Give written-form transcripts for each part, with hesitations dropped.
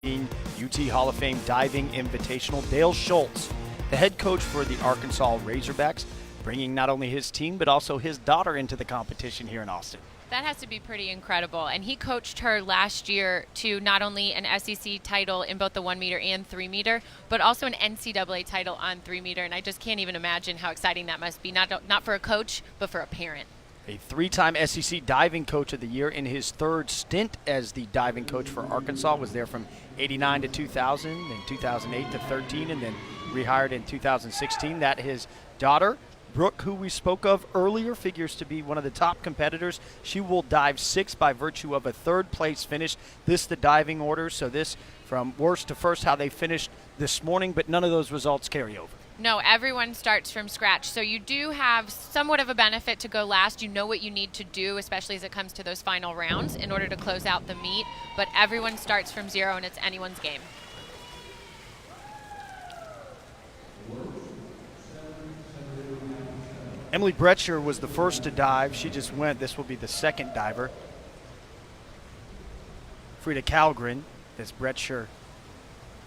UT Hall of Fame Diving Invitational. Dale Schultz, the head coach for the Arkansas Razorbacks, bringing not only his team but also his daughter into the competition here in Austin. That has to be pretty incredible. And he coached her last year to not only an SEC title in both the 1 meter and 3 meter, but also an NCAA title on 3 meter. And I just can't even imagine how exciting that must be, not for a coach, but for a parent. A 3-time SEC Diving Coach of the Year in his third stint as the diving coach for Arkansas. Was there from 89 to 2000, then 2008 to 13, and then rehired in 2016. That his daughter, Brooke, who we spoke of earlier, figures to be one of the top competitors. She will dive 6 by virtue of a third-place finish. This the diving order, so this from worst to first, how they finished this morning, but none of those results carry over. No, everyone starts from scratch. So you do have somewhat of a benefit to go last. You know what you need to do, especially as it comes to those final rounds in order to close out the meet. But everyone starts from zero, and it's anyone's game. Emily Bretcher was the first to dive. She just went. This will be the second diver. Frida Kalgren, as Bretcher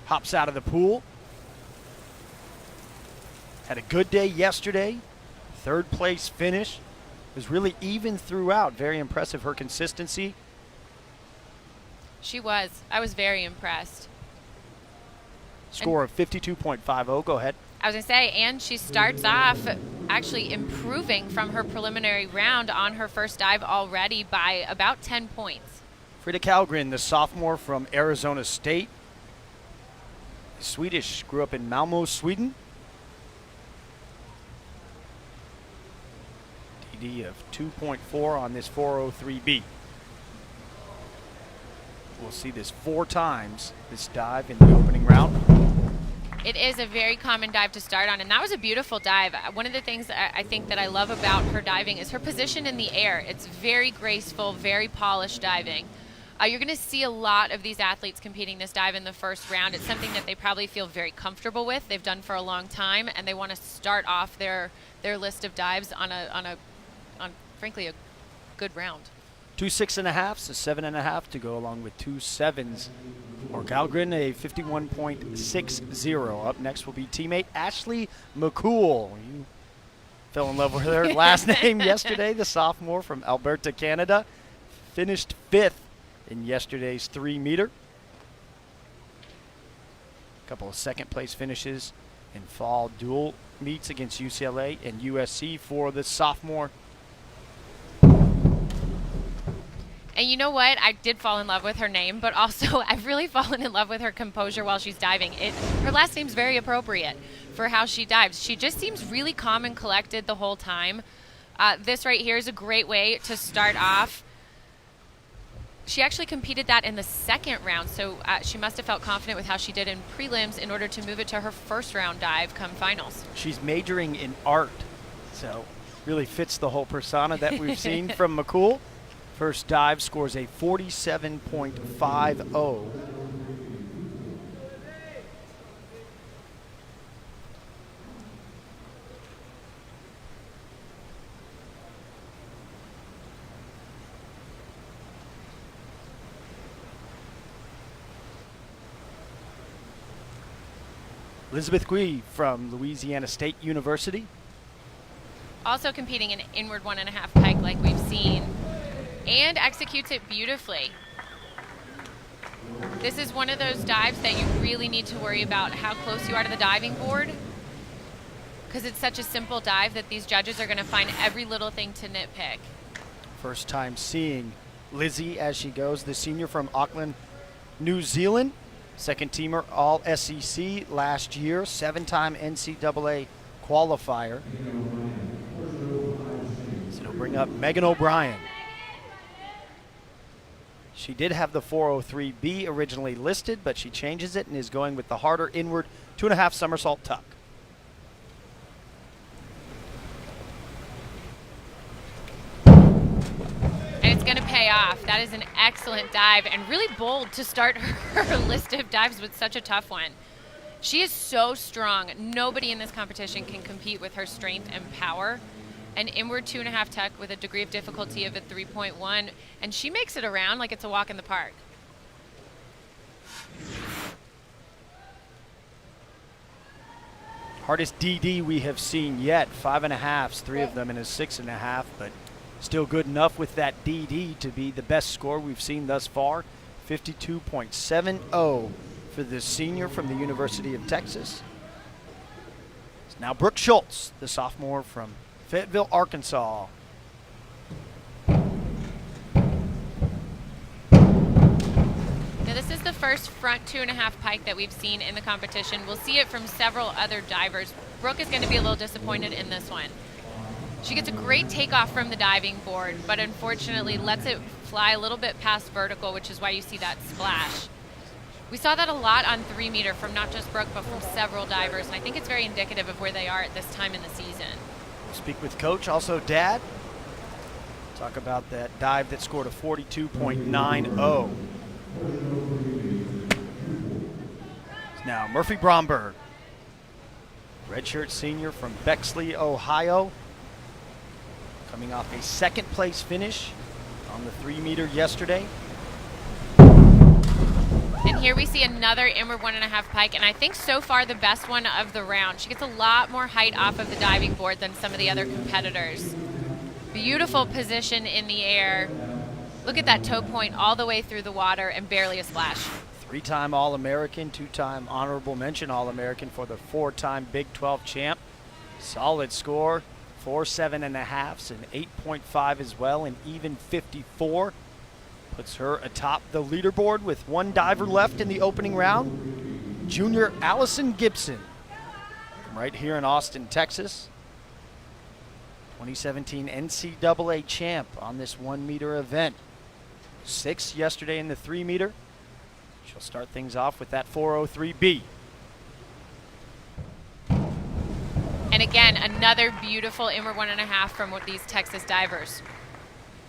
hops out of the pool. Had a good day yesterday. Third place finish. Was really even throughout. Very impressive, her consistency. She was. I was very impressed. Score of 52.50. Go ahead. I was going to say, and she starts off actually improving from her preliminary round on her first dive already by about 10 points. Frida Kalgren, the sophomore from Arizona State. Swedish, grew up in Malmo, Sweden. TD of 2.4 on this 403B. We'll see this 4 times, this dive in the opening round. It is a very common dive to start on, and that was a beautiful dive. One of the things I think that I love about her diving is her position in the air. It's very graceful, very polished diving. You're going to see a lot of these athletes competing this dive in the first round. It's something that they probably feel very comfortable with. They've done for a long time, and they want to start off their list of dives on frankly a good round. 2 6.5s, a 7.5 to go along with 2 7s. Or Kalgren, a 51.60. Up next will be teammate Ashley McCool. You fell in love with her last name yesterday, the sophomore from Alberta, Canada. Finished 5th in yesterday's 3 meter. A couple of second place finishes in fall dual meets against UCLA and USC for the sophomore. And you know what? I did fall in love with her name, but also I've really fallen in love with her composure while she's diving. Her last name's very appropriate for how she dives. She just seems really calm and collected the whole time. This right here is a great way to start off. She actually competed that in the second round, so she must have felt confident with how she did in prelims in order to move it to her first round dive come finals. She's majoring in art, so really fits the whole persona that we've seen from McCool. First dive scores a 47.50. Elizabeth Gui from Louisiana State University. Also competing in inward 1.5 pike like we've seen, and executes it beautifully. This is one of those dives that you really need to worry about how close you are to the diving board, because it's such a simple dive that these judges are going to find every little thing to nitpick. First time seeing Lizzie as she goes, the senior from Auckland, New Zealand. Second teamer all SEC last year, 7-time NCAA qualifier. So it'll bring up Megan O'Brien. She did have the 403B originally listed, but she changes it and is going with the harder inward 2.5 somersault tuck. And it's going to pay off. That is an excellent dive and really bold to start her list of dives with such a tough one. She is so strong. Nobody in this competition can compete with her strength and power. An inward 2.5 tuck with a degree of difficulty of a 3.1, and she makes it around like it's a walk in the park. Hardest DD we have seen yet. 5.5s, 3 of them in a 6.5, but still good enough with that DD to be the best score we've seen thus far. 52.70 for the senior from the University of Texas. It's now Brooke Schultz, the sophomore from Fayetteville, Arkansas. Now this is the first front 2.5 pike that we've seen in the competition. We'll see it from several other divers. Brooke is going to be a little disappointed in this one. She gets a great takeoff from the diving board, but unfortunately lets it fly a little bit past vertical, which is why you see that splash. We saw that a lot on 3 meter from not just Brooke, but from several divers, and I think it's very indicative of where they are at this time in the season. Speak with Coach, also Dad. Talk about that dive that scored a 42.90. Now Murphy Bromberg, redshirt senior from Bexley, Ohio, coming off a second place finish on the 3 meter yesterday. And here we see another inward 1.5 pike, and I think so far the best one of the round. She gets a lot more height off of the diving board than some of the other competitors. Beautiful position in the air. Look at that toe point all the way through the water and barely a splash. 3-time All-American, 2-time honorable mention All-American for the 4-time Big 12 champ. Solid score, 4 7.5s and 8.5 as well, and even 54. Puts her atop the leaderboard with one diver left in the opening round. Junior Allison Gibson from right here in Austin, Texas. 2017 NCAA champ on this 1 meter event. 6th yesterday in the 3 meter. She'll start things off with that 4:03B. And again, another beautiful inward 1.5 from these Texas divers.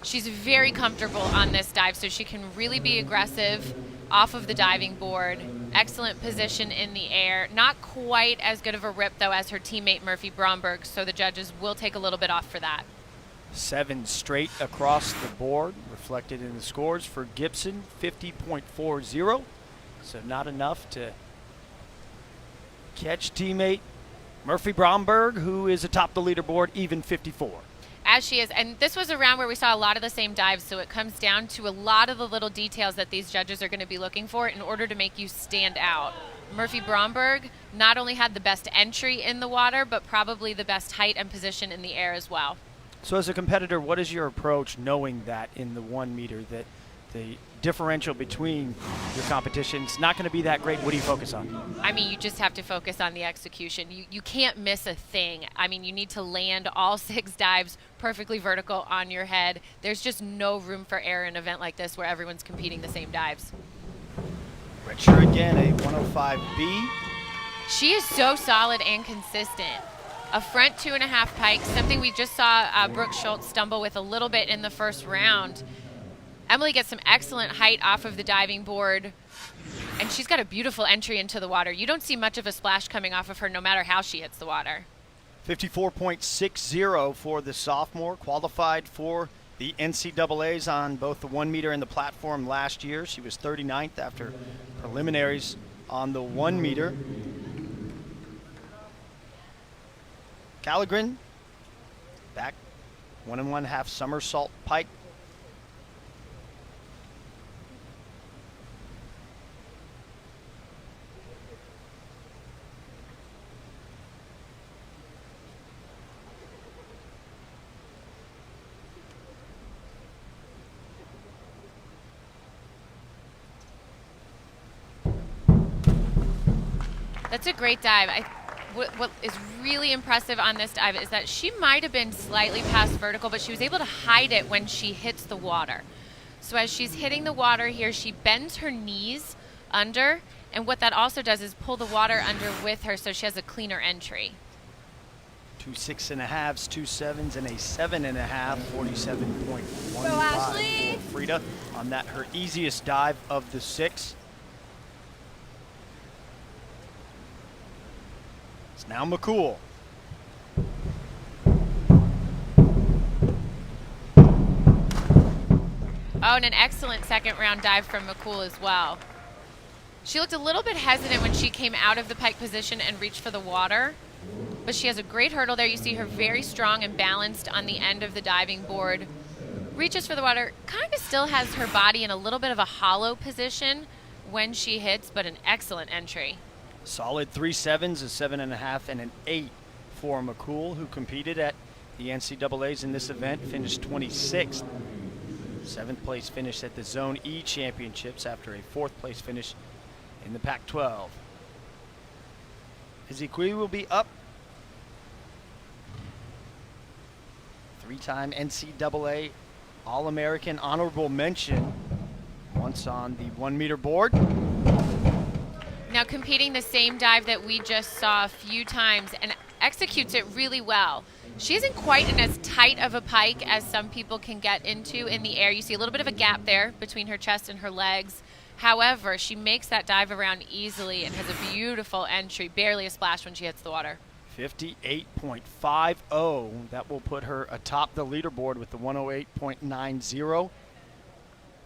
She's very comfortable on this dive, so she can really be aggressive off of the diving board. Excellent position in the air. Not quite as good of a rip, though, as her teammate Murphy Bromberg, so the judges will take a little bit off for that. 7 straight across the board, reflected in the scores for Gibson, 50.40. So not enough to catch teammate Murphy Bromberg, who is atop the leaderboard, even 54. As she is, and this was a round where we saw a lot of the same dives, so it comes down to a lot of the little details that these judges are going to be looking for in order to make you stand out. Murphy Bromberg not only had the best entry in the water, but probably the best height and position in the air as well. So as a competitor, what is your approach knowing that in the 1 meter that the differential between your competition is not going to be that great? What do you focus on? I mean, you just have to focus on the execution. You can't miss a thing. I mean, you need to land all 6 dives perfectly vertical on your head. There's just no room for error in an event like this where everyone's competing the same dives. Redshirt again, a 105B. She is so solid and consistent. A front 2.5 pike, something we just saw Brooke Schultz stumble with a little bit in the first round. Emily gets some excellent height off of the diving board, and she's got a beautiful entry into the water. You don't see much of a splash coming off of her no matter how she hits the water. 54.60 for the sophomore, qualified for the NCAAs on both the 1 meter and the platform last year. She was 39th after preliminaries on the 1 meter. Callaghan, back 1 1/2 somersault pike. That's a great dive. What is really impressive on this dive is that she might have been slightly past vertical, but she was able to hide it when she hits the water. So as she's hitting the water here, she bends her knees under, and what that also does is pull the water under with her so she has a cleaner entry. 2 6.5s, 2 7s, and a 7.5, 47.15 for Frida on that, her easiest dive of the 6. It's now McCool. Oh, and an excellent second round dive from McCool as well. She looked a little bit hesitant when she came out of the pike position and reached for the water. but she has a great hurdle there. You see her very strong and balanced on the end of the diving board. Reaches for the water, kind of still has her body in a little bit of a hollow position when she hits, but an excellent entry. Solid 3 sevens, a 7.5, and an 8 for McCool, who competed at the NCAAs in this event, finished 26th. 7th place finish at the Zone E Championships after a 4th place finish in the Pac-12. Ezekwe will be up. 3-time NCAA All-American honorable mention, once on the 1 meter board. Now competing the same dive that we just saw a few times and executes it really well. She isn't quite in as tight of a pike as some people can get into in the air. You see a little bit of a gap there between her chest and her legs. However, she makes that dive around easily and has a beautiful entry, barely a splash when she hits the water. 58.50. That will put her atop the leaderboard with the 108.90.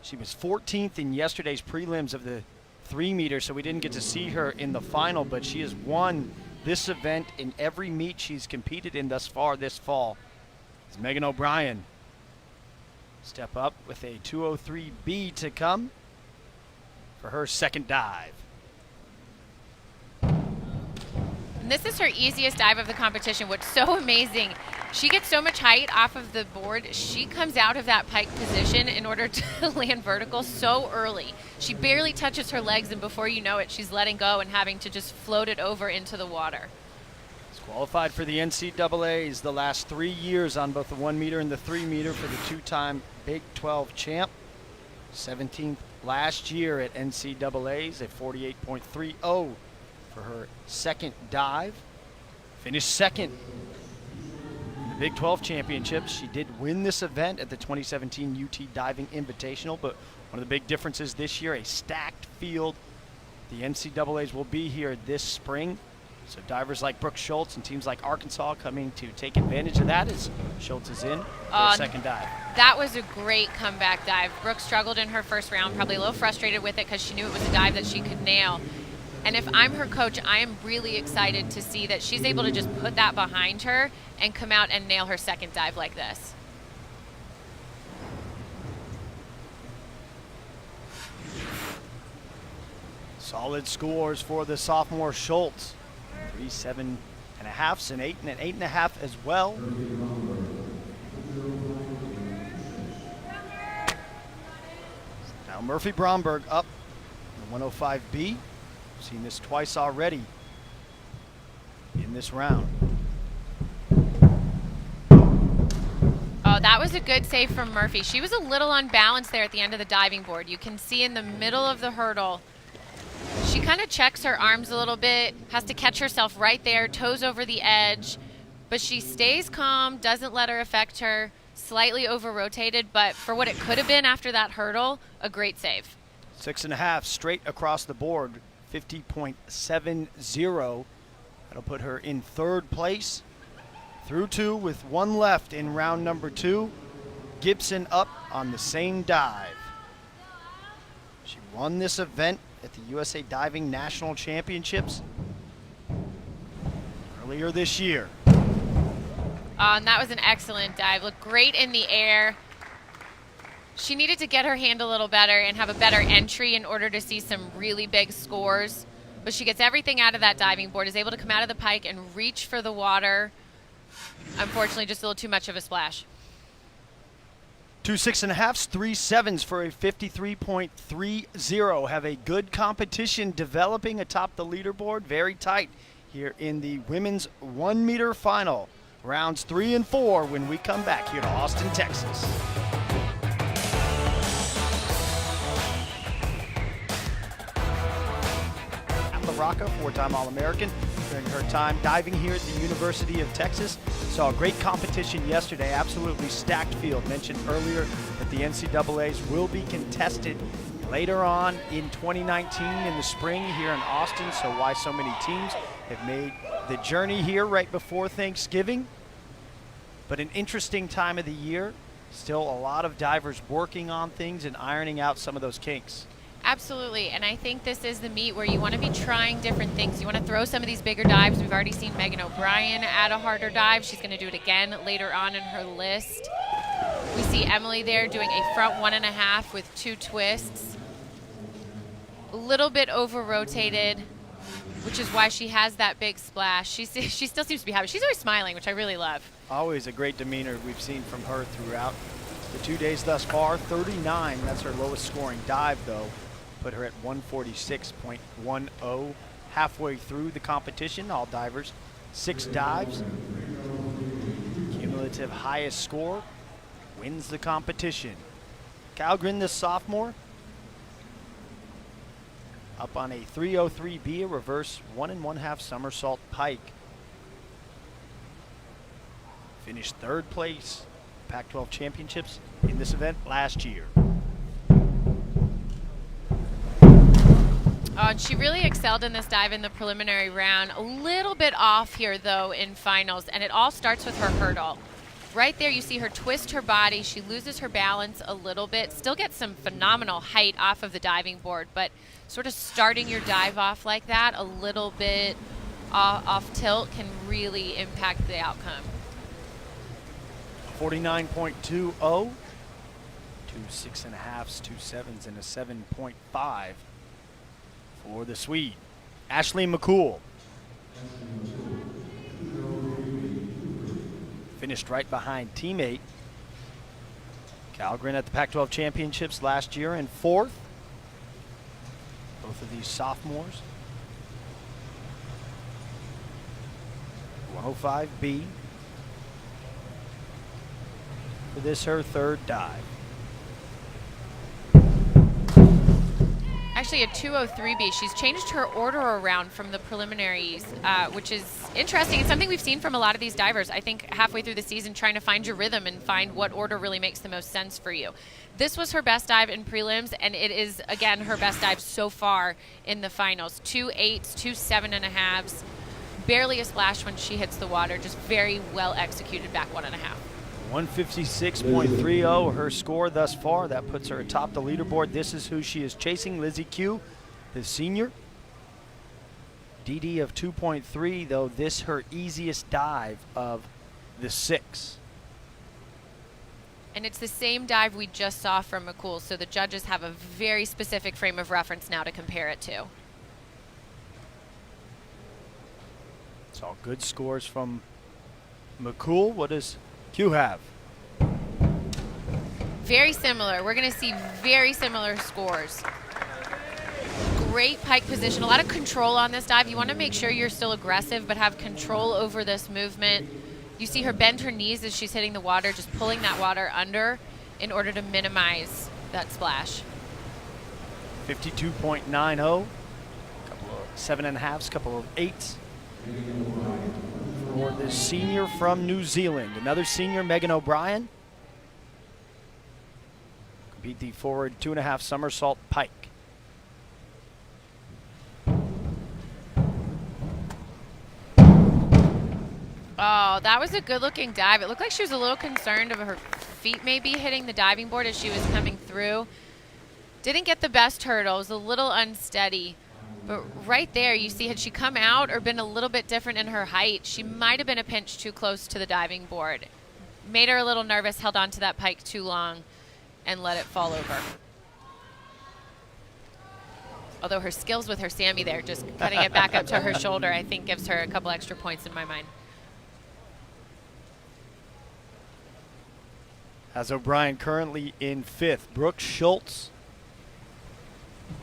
She was 14th in yesterday's prelims of the 3 meter, so we didn't get to see her in the final, but she has won this event in every meet she's competed in thus far this fall. As Megan O'Brien step up with a 203B to come for her second dive. And this is her easiest dive of the competition. What's so amazing, she gets so much height off of the board, she comes out of that pike position in order to land vertical so early. She barely touches her legs, and before you know it, she's letting go and having to just float it over into the water. She's qualified for the NCAAs the last 3 years on both the 1 meter and the 3 meter for the 2-time Big 12 champ. 17th last year at NCAAs, a 48.30 for her second dive. Finished second in the Big 12 championships. She did win this event at the 2017 UT Diving Invitational, but one of the big differences this year, a stacked field. The NCAAs will be here this spring, so divers like Brooke Schultz and teams like Arkansas coming to take advantage of that as Schultz is in for her second dive. That was a great comeback dive. Brooke struggled in her first round, probably a little frustrated with it because she knew it was a dive that she could nail. And if I'm her coach, I am really excited to see that she's able to just put that behind her and come out and nail her second dive like this. Solid scores for the sophomore Schultz. 3 7.5s, an 8 and an 8.5 as well. Now Murphy Bromberg up in the 105B. Seen this twice already in this round. Oh, that was a good save from Murphy. She was a little unbalanced there at the end of the diving board. You can see in the middle of the hurdle, she kind of checks her arms a little bit, has to catch herself right there, toes over the edge, but she stays calm, doesn't let her affect her, slightly over-rotated, but for what it could have been after that hurdle, a great save. 6.5 straight across the board. 50.70. That'll put her in third place. Through 2 with 1 left in round number 2. Gibson up on the same dive. She won this event at the USA Diving National Championships earlier this year. And that was an excellent dive. Looked great in the air. She needed to get her hand a little better and have a better entry in order to see some really big scores. But she gets everything out of that diving board, is able to come out of the pike and reach for the water. Unfortunately, just a little too much of a splash. 2 6.5s, 3 7s for a 53.30. Have a good competition developing atop the leaderboard. Very tight here in the women's 1 meter final. Rounds 3 and 4 when we come back here to Austin, Texas. Rocca, 4-time All-American, during her time diving here at the University of Texas. Saw a great competition yesterday, absolutely stacked field. Mentioned earlier that the NCAAs will be contested later on in 2019 in the spring here in Austin, so why so many teams have made the journey here right before Thanksgiving. But an interesting time of the year. Still a lot of divers working on things and ironing out some of those kinks. Absolutely, and I think this is the meet where you want to be trying different things. You want to throw some of these bigger dives. We've already seen Megan O'Brien add a harder dive. She's going to do it again later on in her list. We see Emily there doing a front 1.5 with 2 twists. A little bit over-rotated, which is why she has that big splash. She still seems to be happy. She's always smiling, which I really love. Always a great demeanor we've seen from her throughout the 2 days thus far. 39, that's her lowest scoring dive, though. Put her at 146.10 halfway through the competition. All divers, 6 dives. Cumulative highest score wins the competition. Kallgren, the sophomore, up on a 303B, a reverse 1 1/2 somersault pike. Finished 3rd place Pac-12 championships in this event last year. And she really excelled in this dive in the preliminary round. A little bit off here, though, in finals, and it all starts with her hurdle. Right there, you see her twist her body. She loses her balance a little bit. Still gets some phenomenal height off of the diving board, but sort of starting your dive off like that, a little bit off tilt, can really impact the outcome. 49.20, 2 6.5s, 2 7s, and a 7.5 for the Swede. Ashley McCool finished right behind teammate Kallgren at the Pac-12 championships last year in 4th. Both of these sophomores. 105B. For this, her 3rd dive. Actually a 203B. She's changed her order around from the preliminaries, which is interesting. It's something we've seen from a lot of these divers, I think, halfway through the season, trying to find your rhythm and find what order really makes the most sense for you. This was her best dive in prelims, and it is, again, her best dive so far in the finals. 2 8s, 2 7.5s. Barely a splash when she hits the water, just very well executed back 1.5. 156.30, her score thus far. That puts her atop the leaderboard. This is who she is chasing, Lizzie Q, the senior. DD of 2.3, though this her easiest dive of the 6. And it's the same dive we just saw from McCool, so the judges have a very specific frame of reference now to compare it to. It's all good scores from McCool. What does Q have? Very similar. We're going to see very similar scores. Great pike position. A lot of control on this dive. You want to make sure you're still aggressive, but have control over this movement. You see her bend her knees as she's hitting the water, just pulling that water under in order to minimize that splash. 52.90. Couple of 7.5s, couple of 8s. For the senior from New Zealand. Another senior, Megan O'Brien. Beat the forward 2.5 somersault pike. Oh, that was a good-looking dive. It looked like she was a little concerned of her feet maybe hitting the diving board as she was coming through. Didn't get the best hurdle. It was a little unsteady. But right there, you see, had she come out or been a little bit different in her height, she might have been a pinch too close to the diving board. Made her a little nervous, held on to that pike too long, and let it fall over. Although her skills with her Sammy there, just cutting it back up to her shoulder, I think gives her a couple extra points in my mind. Has O'Brien currently in 5th. Brooke Schultz,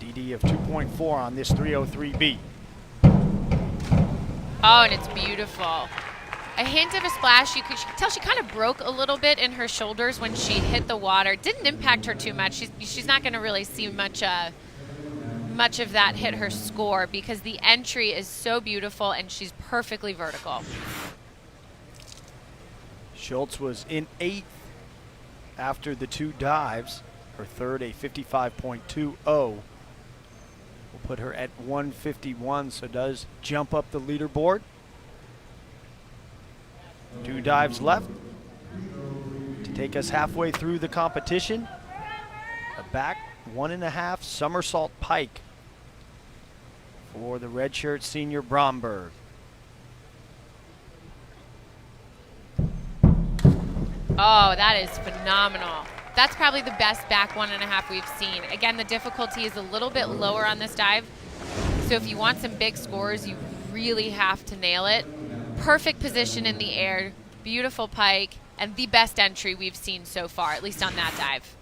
DD of 2.4 on this 303B. Oh, and it's beautiful. A hint of a splash. You could tell she kind of broke a little bit in her shoulders when she hit the water. Didn't impact her too much. She's not going to really see much of that hit her score because the entry is so beautiful and she's perfectly vertical. Schultz was in 8th after the 2 dives. Her 3rd, a 55.20. Will put her at 151, so does jump up the leaderboard. 2 dives left to take us halfway through the competition. A back 1.5 somersault pike for the redshirt senior Bromberg. Oh, that is phenomenal. That's probably the best back 1.5 we've seen. Again, the difficulty is a little bit lower on this dive. So if you want some big scores, you really have to nail it. Perfect position in the air, beautiful pike, and the best entry we've seen so far, at least on that dive.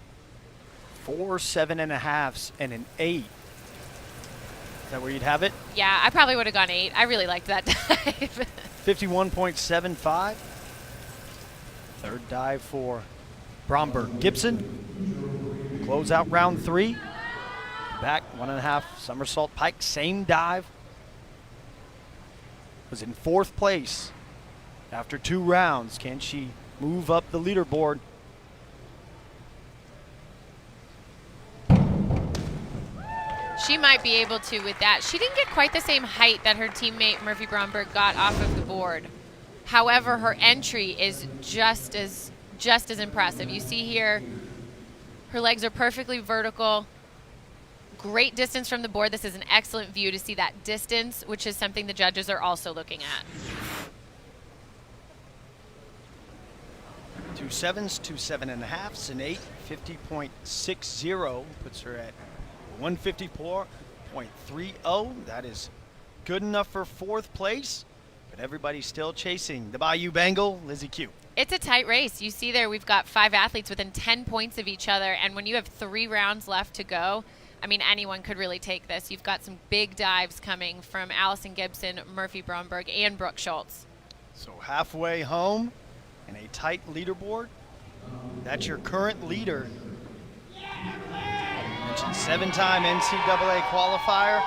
4 7.5s and an 8. Is that where you'd have it? Yeah, I probably would have gone 8. I really liked that dive. 51.75. Third dive for Bromberg. Gibson. Close out round 3. Back 1.5 somersault pike. Same dive. Was in 4th place after 2 rounds. Can she move up the leaderboard? She might be able to with that. She didn't get quite the same height that her teammate Murphy Bromberg got off of the board. However, her entry is just as impressive. You see here, her legs are perfectly vertical. Great distance from the board. This is an excellent view to see that distance, which is something the judges are also looking at. 2 7s, 2 7.5s, an 8. 50.60 puts her at 154.30. That is good enough for 4th place, but everybody's still chasing the Bayou Bengal, Lizzie Q. It's a tight race. You see there, we've got 5 athletes within 10 points of each other, and when you have 3 rounds left to go, I mean, anyone could really take this. You've got some big dives coming from Allison Gibson, Murphy Bromberg, and Brooke Schultz. So halfway home in a tight leaderboard. That's your current leader. Mentioned 7-time NCAA qualifier.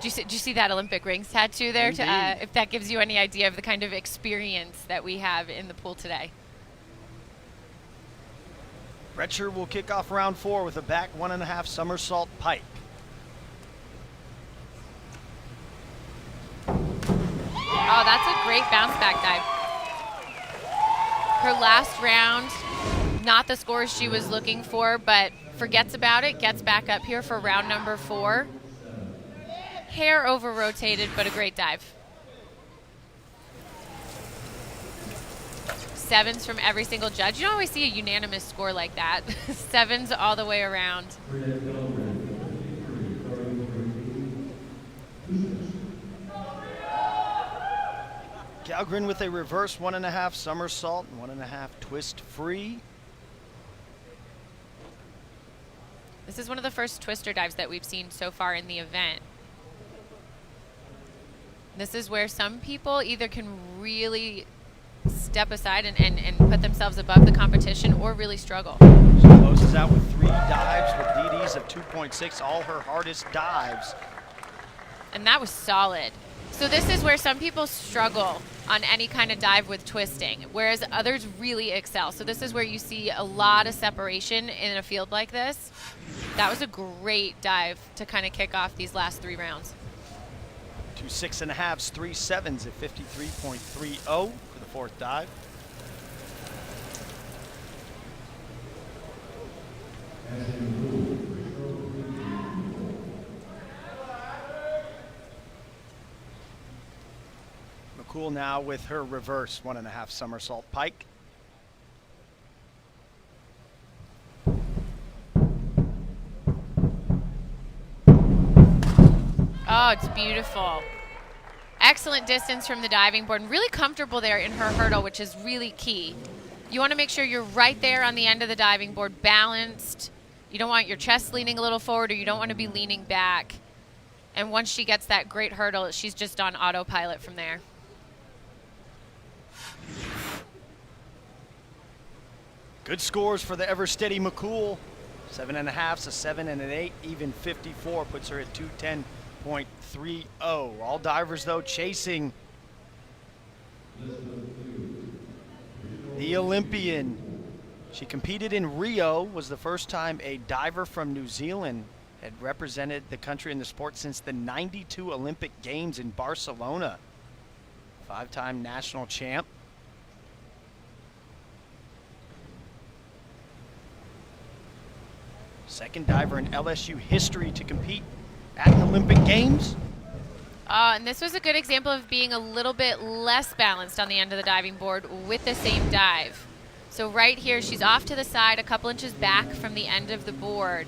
Did you see that Olympic rings tattoo there? If that gives you any idea of the kind of experience that we have in the pool today. Retcher will kick off round 4 with a back 1.5 somersault pike. Oh, that's a great bounce back dive. Her last round, not the scores she was looking for, but forgets about it, gets back up here for round number 4. Hair over rotated, but a great dive. 7s from every single judge. You don't always see a unanimous score like that. 7s all the way around. Galgren with a reverse 1.5 somersault and 1.5 twist free. This is one of the first twister dives that we've seen so far in the event. This is where some people either can really step aside and put themselves above the competition or really struggle. She closes out with 3 dives with DDs of 2.6, all her hardest dives. And that was solid. So this is where some people struggle on any kind of dive with twisting, whereas others really excel. So this is where you see a lot of separation in a field like this. That was a great dive to kind of kick off these last 3 rounds. 2 6.5s, 3 7s at 53.30 for the 4th dive. McCool now with her reverse 1.5 somersault pike. Oh, it's beautiful. Excellent distance from the diving board and really comfortable there in her hurdle, which is really key. You want to make sure you're right there on the end of the diving board, balanced. You don't want your chest leaning a little forward, or you don't want to be leaning back. And once she gets that great hurdle, she's just on autopilot from there. Good scores for the ever steady McCool. 7.5s, a 7 and an 8, even 54 puts her at 210.30. All divers though chasing the Olympian. She competed in Rio, was the first time a diver from New Zealand had represented the country in the sport since the '92 Olympic Games in Barcelona. 5-time national champ. Second diver in LSU history to compete at an Olympic Games. And this was a good example of being a little bit less balanced on the end of the diving board with the same dive. So right here, she's off to the side, a couple inches back from the end of the board.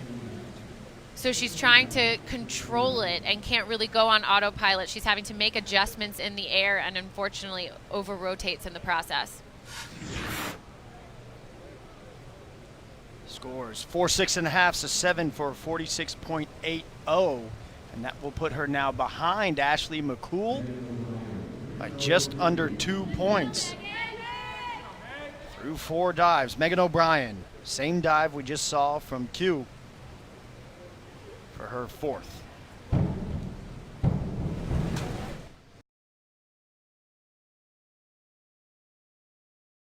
So she's trying to control it and can't really go on autopilot. She's having to make adjustments in the air and unfortunately over-rotates in the process. Scores 4 6.5 to 7 for 46.80, and that will put her now behind Ashley McCool by just under 2 points. Through 4 dives, Megan O'Brien, same dive we just saw from Q for her 4th.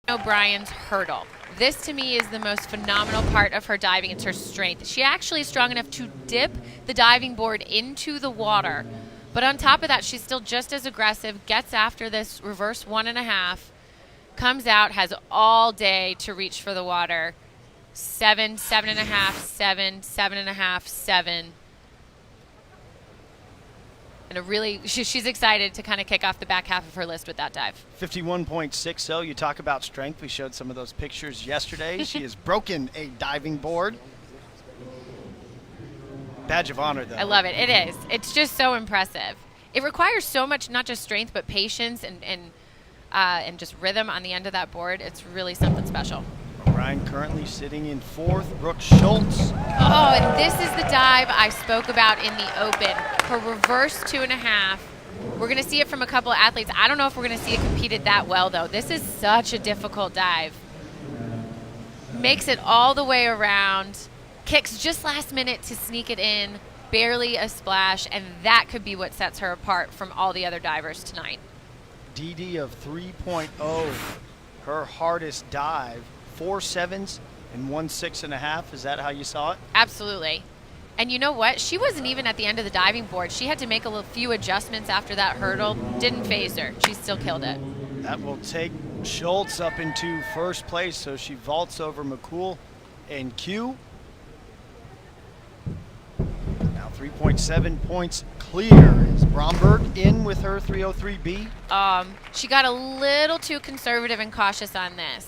O'Brien's hurdle. This to me is the most phenomenal part of her diving. It's her strength. She actually is strong enough to dip the diving board into the water. But on top of that, she's still just as aggressive, gets after this reverse 1.5, comes out, has all day to reach for the water. 7, 7.5, 7, 7.5, 7. And she's excited to kind of kick off the back half of her list with that dive. 51.60. You talk about strength. We showed some of those pictures yesterday. She has broken a diving board. Badge of honor, though. I love it. It is. It's just so impressive. It requires so much, not just strength, but patience and just rhythm on the end of that board. It's really something special. O'Brien currently sitting in 4th. Brooke Schultz. Oh, and this is the dive I spoke about in the open. Her reverse 2.5. We're going to see it from a couple of athletes. I don't know if we're going to see it competed that well, though. This is such a difficult dive. Makes it all the way around. Kicks just last minute to sneak it in. Barely a splash, and that could be what sets her apart from all the other divers tonight. DD of 3.0. Her hardest dive. 4 7s and 1 6.5. Is that how you saw it? Absolutely. And you know what? She wasn't even at the end of the diving board. She had to make a few adjustments after that hurdle. Didn't phase her. She still killed it. That will take Schultz up into 1st place, so she vaults over McCool and Q. Now 3.7 points clear. Is Bromberg in with her 303B? She got a little too conservative and cautious on this.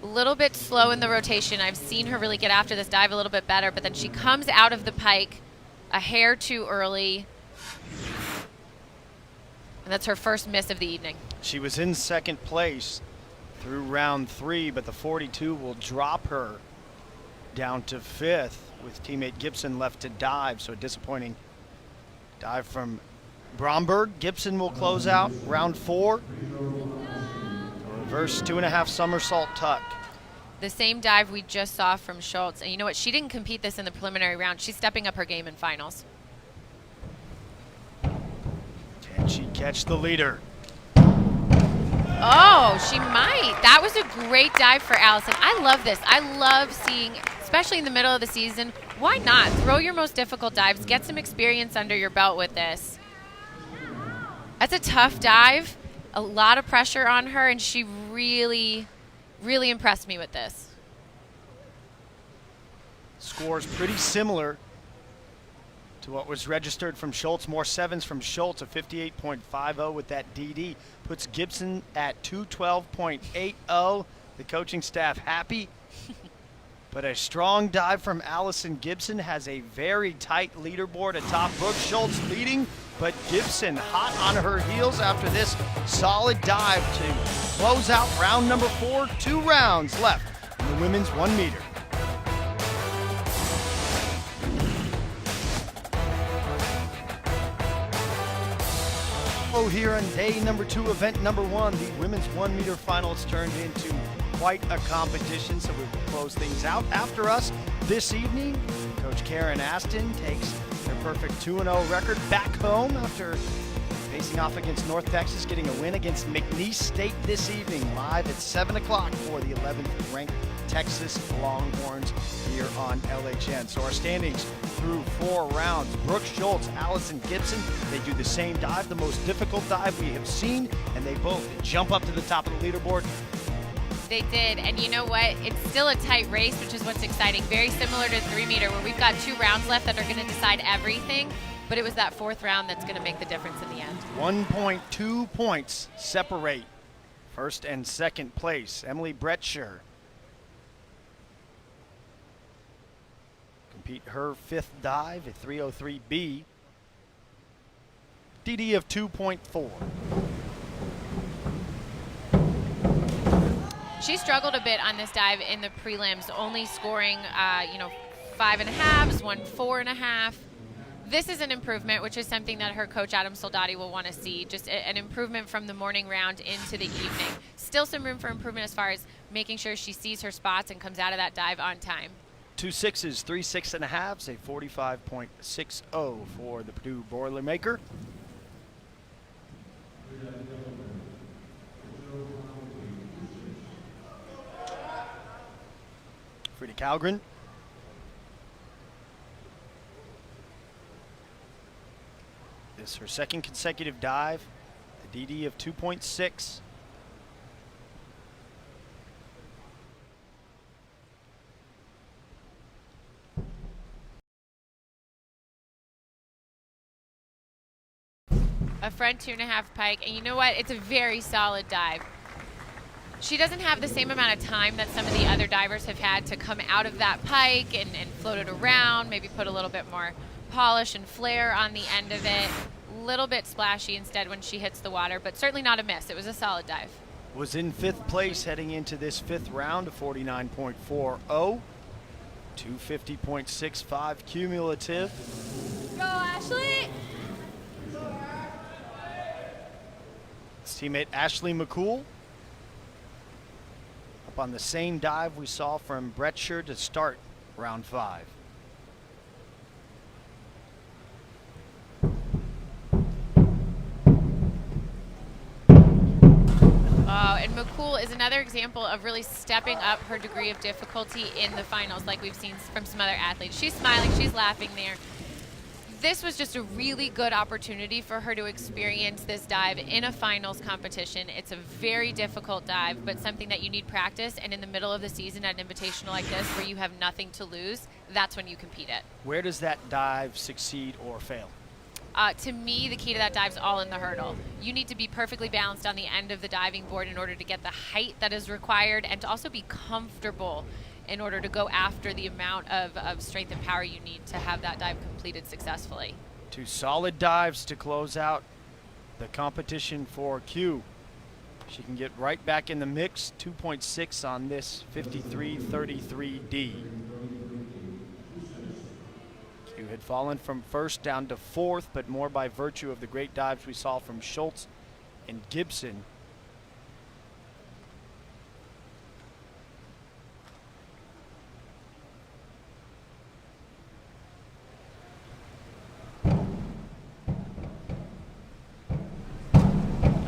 A little bit slow in the rotation. I've seen her really get after this dive a little bit better, but then she comes out of the pike a hair too early. And that's her first miss of the evening. She was in 2nd place through round 3, but the 42 will drop her down to 5th with teammate Gibson left to dive. So a disappointing dive from Bromberg. Gibson will close out round 4. A reverse 2.5 somersault tuck. The same dive we just saw from Schultz. And you know what? She didn't compete this in the preliminary round. She's stepping up her game in finals. Can she catch the leader? Oh, she might. That was a great dive for Allison. I love this. I love seeing, especially in the middle of the season, why not? Throw your most difficult dives. Get some experience under your belt with this. That's a tough dive. A lot of pressure on her, and she really impressed me with this. Scores pretty similar to what was registered from Schultz. More 7s from Schultz, a 58.50 with that DD. Puts Gibson at 212.80. The coaching staff happy. But a strong dive from Allison Gibson has a very tight leaderboard atop. Brooke Schultz leading, but Gibson hot on her heels after this solid dive to close out round number 4. 2 rounds left in the women's 1 meter. Here on day number 2, event number 1, the women's 1 meter finals turned into quite a competition, so we will close things out. After us this evening, Coach Karen Aston takes their perfect 2-0 record back home after facing off against North Texas, getting a win against McNeese State this evening, live at 7 o'clock for the 11th ranked Texas Longhorns here on LHN. So our standings through 4 rounds: Brooke Schultz, Allison Gibson, they do the same dive, the most difficult dive we have seen, and they both jump up to the top of the leaderboard. They did, and you know what? It's still a tight race, which is what's exciting. Very similar to 3-meter, where we've got 2 rounds left that are going to decide everything, but it was that 4th round that's going to make the difference in the end. 1.2 points separate first and second place. Emily Brettscher compete her 5th dive, a 303B. DD of 2.4. She struggled a bit on this dive in the prelims, only scoring, 5.5s, 1 4.5. This is an improvement, which is something that her coach Adam Soldati will want to see. Just an improvement from the morning round into the evening. Still some room for improvement as far as making sure she sees her spots and comes out of that dive on time. 2 6s, 3 6.5s, a 45.60 for the Purdue Boilermaker. Frida Kalgren. This is her 2nd consecutive dive, the DD of 2.6. A front 2.5 pike, and you know what? It's a very solid dive. She doesn't have the same amount of time that some of the other divers have had to come out of that pike and float it around, maybe put a little bit more polish and flair on the end of it. A little bit splashy instead when she hits the water, but certainly not a miss. It was a solid dive. Was in 5th place heading into this 5th round, a 49.40, 250.65 cumulative. Go, Ashley! His teammate Ashley McCool up on the same dive we saw from Brettscher to start round 5. And McCool is another example of really stepping up her degree of difficulty in the finals like we've seen from some other athletes. She's smiling, she's laughing there. This was just a really good opportunity for her to experience this dive in a finals competition. It's a very difficult dive, but something that you need practice, and in the middle of the season at an invitational like this where you have nothing to lose, that's when you compete it. Where does that dive succeed or fail? To me, the key to that dive is all in the hurdle. You need to be perfectly balanced on the end of the diving board in order to get the height that is required, and to also be comfortable in order to go after the amount of strength and power you need to have that dive completed successfully. 2 solid dives to close out the competition for Q. She can get right back in the mix, 2.6 on this 53.33D. Q had fallen from 1st down to 4th, but more by virtue of the great dives we saw from Schultz and Gibson.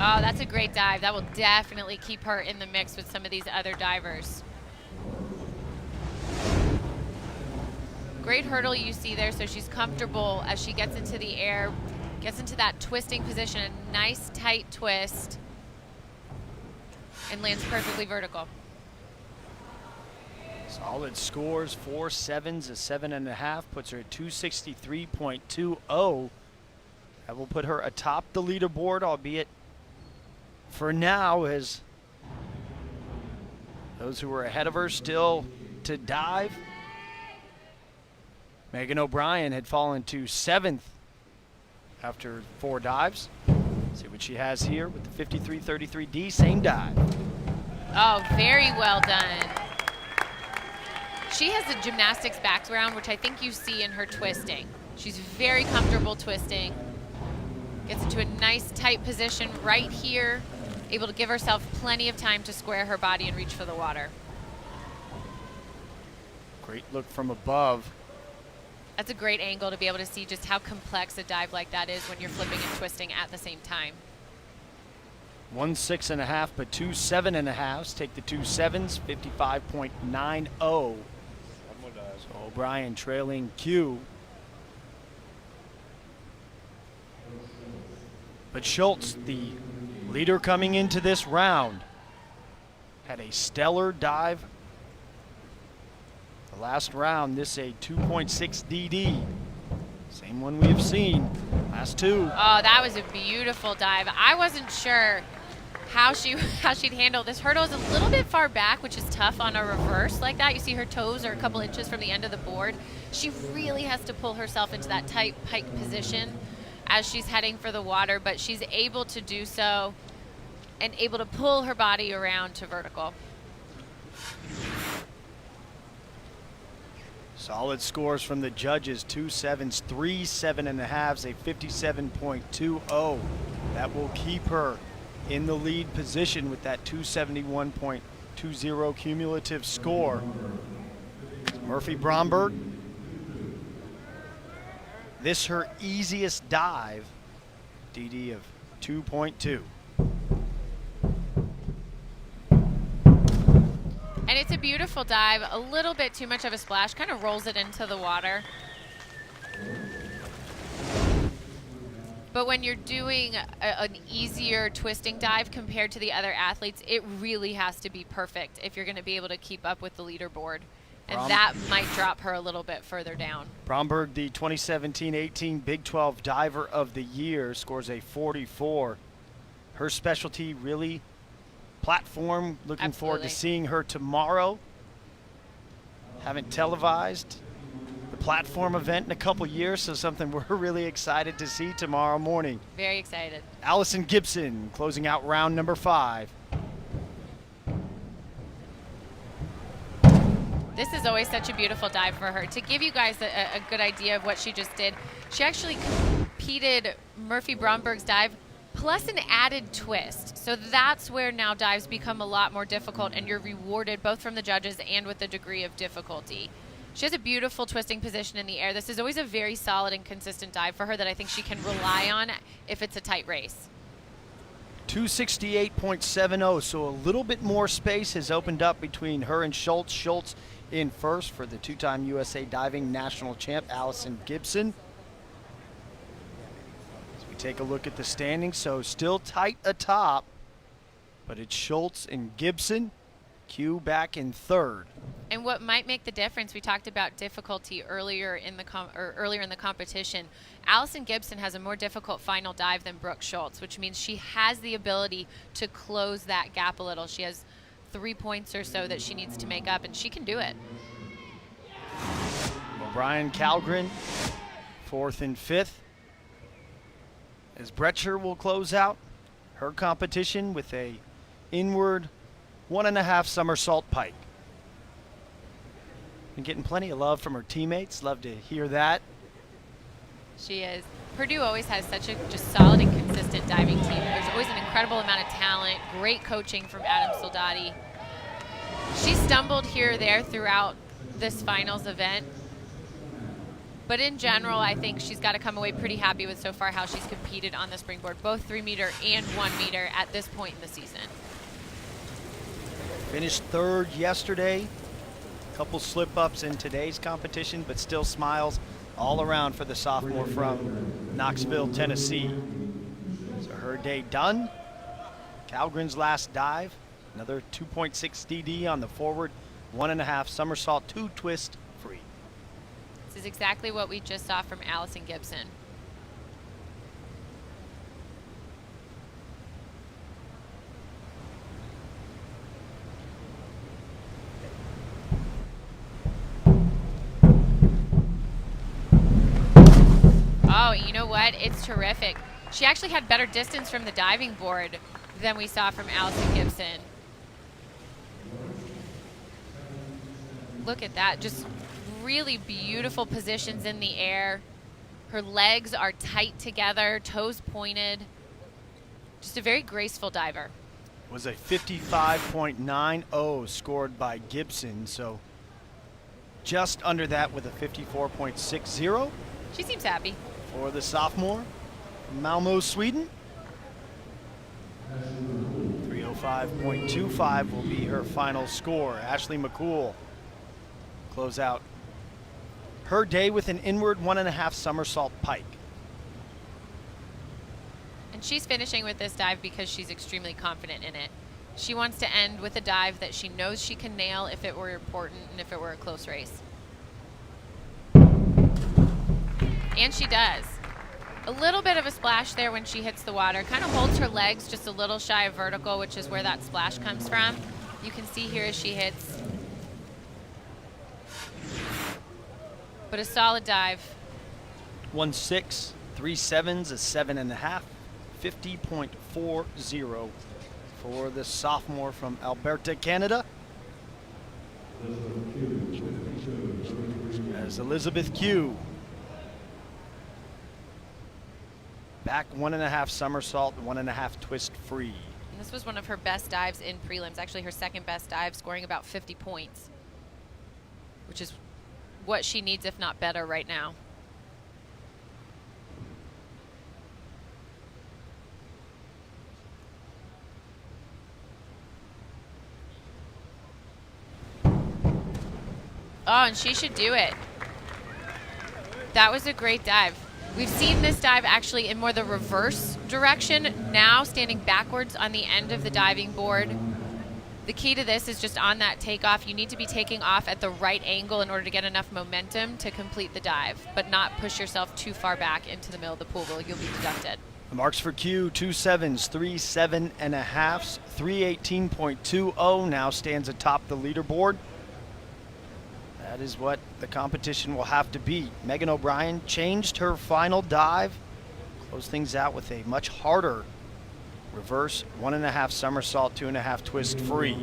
Oh, that's a great dive. That will definitely keep her in the mix with some of these other divers. Great hurdle you see there, so she's comfortable as she gets into the air, gets into that twisting position, a nice tight twist, and lands perfectly vertical. Solid scores, 4 7s, a 7.5, puts her at 263.20. That will put her atop the leaderboard, albeit for now, as those who were ahead of her still to dive. Megan O'Brien had fallen to 7th after 4 dives. See what she has here with the 53.33D, same dive. Oh, very well done. She has a gymnastics background, which I think you see in her twisting. She's very comfortable twisting. Gets into a nice tight position right here, able to give herself plenty of time to square her body and reach for the water. Great look from above. That's a great angle to be able to see just how complex a dive like that is when you're flipping and twisting at the same time. 1 6.5, but 2 7.5s. Take the 2 7s, 55.90. So O'Brien trailing Q. But Schultz, the leader coming into this round, had a stellar dive. The last round, this a 2.6 DD. Same one we have seen. Last two. Oh, that was a beautiful dive. I wasn't sure how she'd handle this. Hurdle is a little bit far back, which is tough on a reverse like that. You see her toes are a couple inches from the end of the board. She really has to pull herself into that tight pike position as she's heading for the water, but she's able to do so and able to pull her body around to vertical. Solid scores from the judges, 2 7s, 3 7.5s, a 57.20. That will keep her in the lead position with that 271.20 cumulative score. Murphy Bromberg, this her easiest dive, DD of 2.2. And it's a beautiful dive, a little bit too much of a splash, kind of rolls it into the water. But when you're doing an easier twisting dive compared to the other athletes, it really has to be perfect if you're going to be able to keep up with the leaderboard. And that might drop her a little bit further down. Bromberg, the 2017-18 Big 12 Diver of the Year, scores a 44. Her specialty really platform. Looking forward to seeing her tomorrow. Haven't televised the platform event in a couple years, so something we're really excited to see tomorrow morning. Very excited. Allison Gibson closing out round number 5. This is always such a beautiful dive for her. To give you guys a good idea of what she just did, she actually competed Murphy Bromberg's dive plus an added twist. So that's where now dives become a lot more difficult, and you're rewarded both from the judges and with the degree of difficulty. She has a beautiful twisting position in the air. This is always a very solid and consistent dive for her that I think she can rely on if it's a tight race. 268.70, so a little bit more space has opened up between her and Schultz. Schultz in first for the two-time USA Diving National Champ, Allison Gibson. As we take a look at the standings, so still tight atop, but it's Schultz and Gibson. Q back in third. And what might make the difference, we talked about difficulty earlier in the competition. Allison Gibson has a more difficult final dive than Brooke Schultz, which means she has the ability to close that gap a little. She has 3 points or so that she needs to make up, and she can do it. O'Brien Kalgren, 4th and 5th. As Bretcher will close out her competition with a inward 1.5 somersault pike. Been getting plenty of love from her teammates. Love to hear that. She is. Purdue always has such a just solid and consistent diving team. There's always an incredible amount of talent, great coaching from Adam Soldati. She stumbled here or there throughout this finals event. But in general, I think she's got to come away pretty happy with so far how she's competed on the springboard, both 3-meter and 1-meter at this point in the season. Finished third yesterday. Couple slip-ups in today's competition, but still smiles all around for the sophomore from Knoxville, Tennessee. So her day done. Kalgren's last dive, another 2.6 DD on the forward, 1.5 somersault, 2 twist free. This is exactly what we just saw from Allison Gibson. Oh, you know what? It's terrific. She actually had better distance from the diving board than we saw from Allison Gibson. Look at that. Just really beautiful positions in the air. Her legs are tight together, toes pointed. Just a very graceful diver. Was a 55.90 scored by Gibson, so just under that with a 54.60. She seems happy. For the sophomore from Malmo, Sweden. 305.25 will be her final score. Ashley McCool close out her day with an inward 1.5 somersault pike. And she's finishing with this dive because she's extremely confident in it. She wants to end with a dive that she knows she can nail if it were important and if it were a close race. And she does. A little bit of a splash there when she hits the water. Kind of holds her legs just a little shy of vertical, which is where that splash comes from. You can see here as she hits. But a solid dive. 1.6, 3 7s, a 7.5, 50.40 for the sophomore from Alberta, Canada. As Elizabeth Q. Back 1.5 somersault, 1.5 twist free. And this was one of her best dives in prelims. Actually, her second best dive, scoring about 50 points, which is what she needs, if not better, right now. Oh, and she should do it. That was a great dive. We've seen this dive actually in more the reverse direction, now standing backwards on the end of the diving board. The key to this is just on that takeoff. You need to be taking off at the right angle in order to get enough momentum to complete the dive, but not push yourself too far back into the middle of the pool where you'll be deducted. The marks for Q, 2 7s, 3 7.5s, 318.20, now stands atop the leaderboard. That is what the competition will have to beat. Megan O'Brien changed her final dive, closed things out with a much harder reverse 1.5 somersault, 2.5 twist free.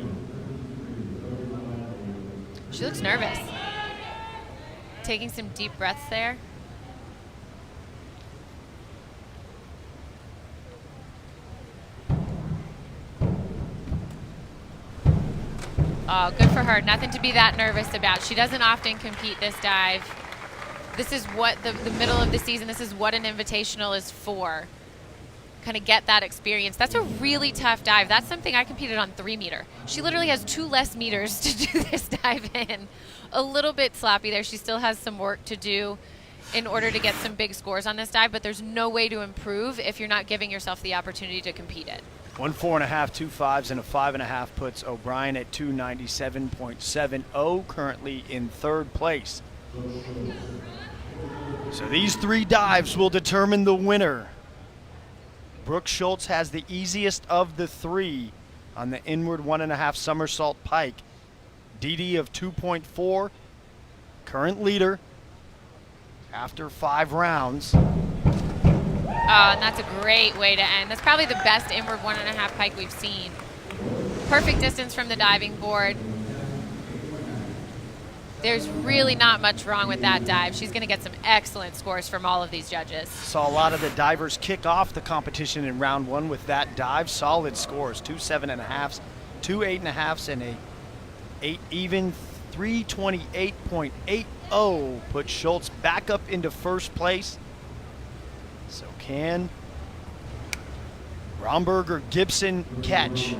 She looks nervous. Taking some deep breaths there. Oh, good for her. Nothing to be that nervous about. She doesn't often compete this dive. This is what the middle of the season, this is what an invitational is for. Kind of get that experience. That's a really tough dive. That's something I competed on 3 meter. She literally has 2 less meters to do this dive in. A little bit sloppy there. She still has some work to do in order to get some big scores on this dive, but there's no way to improve if you're not giving yourself the opportunity to compete it. 1 4.5, 2 5s, and a 5.5 puts O'Brien at 297.70, currently in 3rd place. So these 3 dives will determine the winner. Brooke Schultz has the easiest of the 3 on the inward 1.5 somersault pike. Dee of 2.4, current leader after 5 rounds. Oh, and that's a great way to end. That's probably the best inward 1.5 pike we've seen. Perfect distance from the diving board. There's really not much wrong with that dive. She's going to get some excellent scores from all of these judges. Saw a lot of the divers kick off the competition in round 1 with that dive. Solid scores, 2 7.5s, 2 8.5s, and a 8 even 328.80 put Schultz back up into 1st place. So can Bromberg or Gibson catch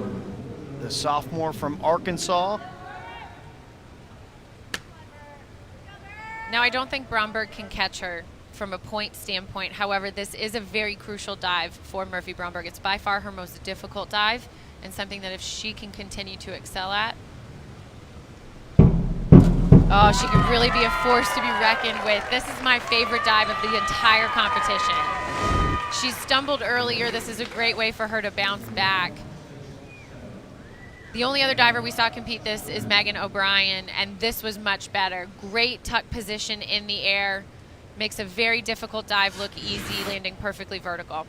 the sophomore from Arkansas? Now, I don't think Bromberg can catch her from a point standpoint. However, this is a very crucial dive for Murphy Bromberg. It's by far her most difficult dive and something that if she can continue to excel at, oh, she could really be a force to be reckoned with. This is my favorite dive of the entire competition. She stumbled earlier. This is a great way for her to bounce back. The only other diver we saw compete this is Megan O'Brien, and this was much better. Great tuck position in the air. Makes a very difficult dive look easy, landing perfectly vertical.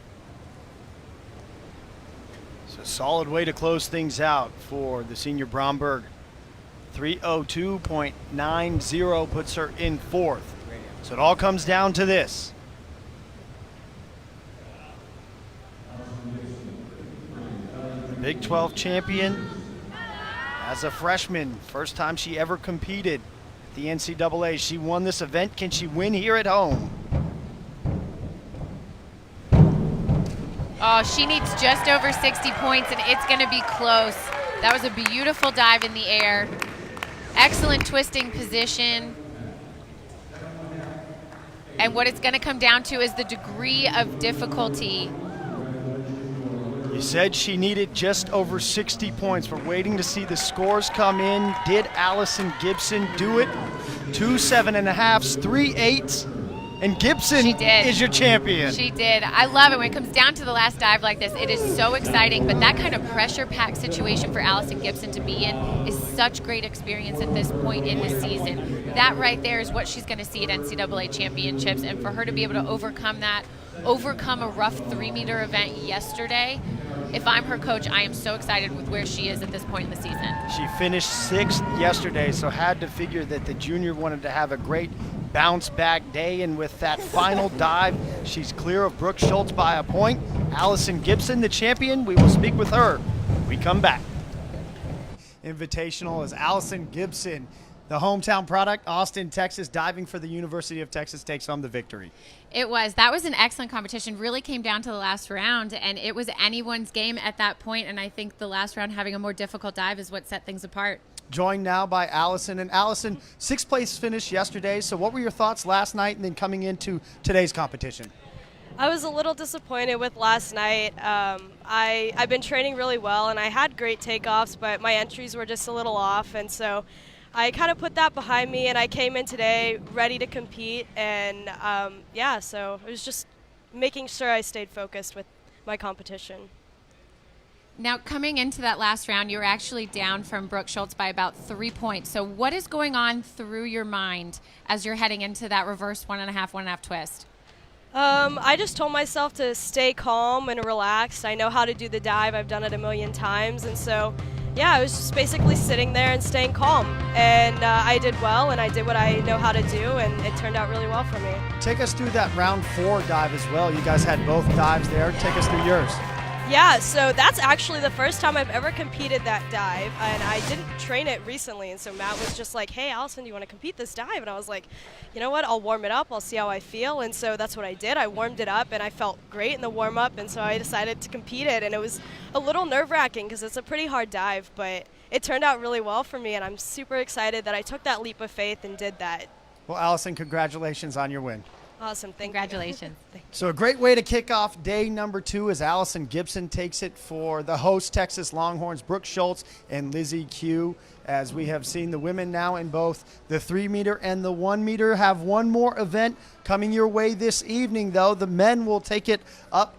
It's a solid way to close things out for the senior Bromberg. 302.90 puts her in 4th. So it all comes down to this. The Big 12 champion as a freshman, first time she ever competed at the NCAA. She won this event. Can she win here at home? Oh, she needs just over 60 points, and it's going to be close. That was a beautiful dive in the air. Excellent twisting position. And what it's going to come down to is the degree of difficulty. You said she needed just over 60 points. We're waiting to see the scores come in. Did Allison Gibson do it? 2 7.5s, 3 8s, and Gibson She did. is your champion. She did. I love it when it comes down to the last dive like this. It is so exciting, but that kind of pressure-packed situation for Allison Gibson to be in is such great experience at this point in the season. That right there is what she's going to see at NCAA championships, and for her to be able to overcome that, overcome a rough 3-meter event yesterday, if I'm her coach, I am so excited with where she is at this point in the season. She finished 6th yesterday, so had to figure that the junior wanted to have a great bounce back day, and with that final dive, she's clear of Brooke Schultz by a point. Allison Gibson, the champion. We will speak with her when we come back. Invitational is Allison Gibson, the hometown product, Austin, Texas, diving for the University of Texas, takes home the victory. That was an excellent competition. Really came down to the last round, and it was anyone's game at that point, and I think the last round having a more difficult dive is what set things apart. Joined now by Allison. And Allison, 6th place finish yesterday, so what were your thoughts last night and then coming into today's competition? I was a little disappointed with last night. I've been training really well, and I had great takeoffs, but my entries were just a little off, and so I kind of put that behind me, and I came in today ready to compete, and so it was just making sure I stayed focused with my competition. Now, coming into that last round, you were actually down from Brooke Schultz by about 3 points. So what is going on through your mind as you're heading into that reverse 1.5 twist? I just told myself to stay calm and relaxed. I know how to do the dive. I've done it a million times. And so, I was just basically sitting there and staying calm. And I did well, and I did what I know how to do, and it turned out really well for me. Take us through that round 4 dive as well. You guys had both dives there. Take us through yours. Yeah, so that's actually the first time I've ever competed that dive, and I didn't train it recently, and so Matt was just like, hey, Allison, do you want to compete this dive? And I was like, you know what, I'll warm it up, I'll see how I feel, and so that's what I did. I warmed it up, and I felt great in the warm-up, and so I decided to compete it, and it was a little nerve-wracking because it's a pretty hard dive, but it turned out really well for me, and I'm super excited that I took that leap of faith and did that. Well, Allison, congratulations on your win. Awesome, thank Congratulations. you. So a great way to kick off day number 2 as Allison Gibson takes it for the host Texas Longhorns, Brooke Schultz and Lizzie Q. As we have seen the women now in both the 3-meter and the 1-meter have one more event coming your way this evening, though. The men will take it up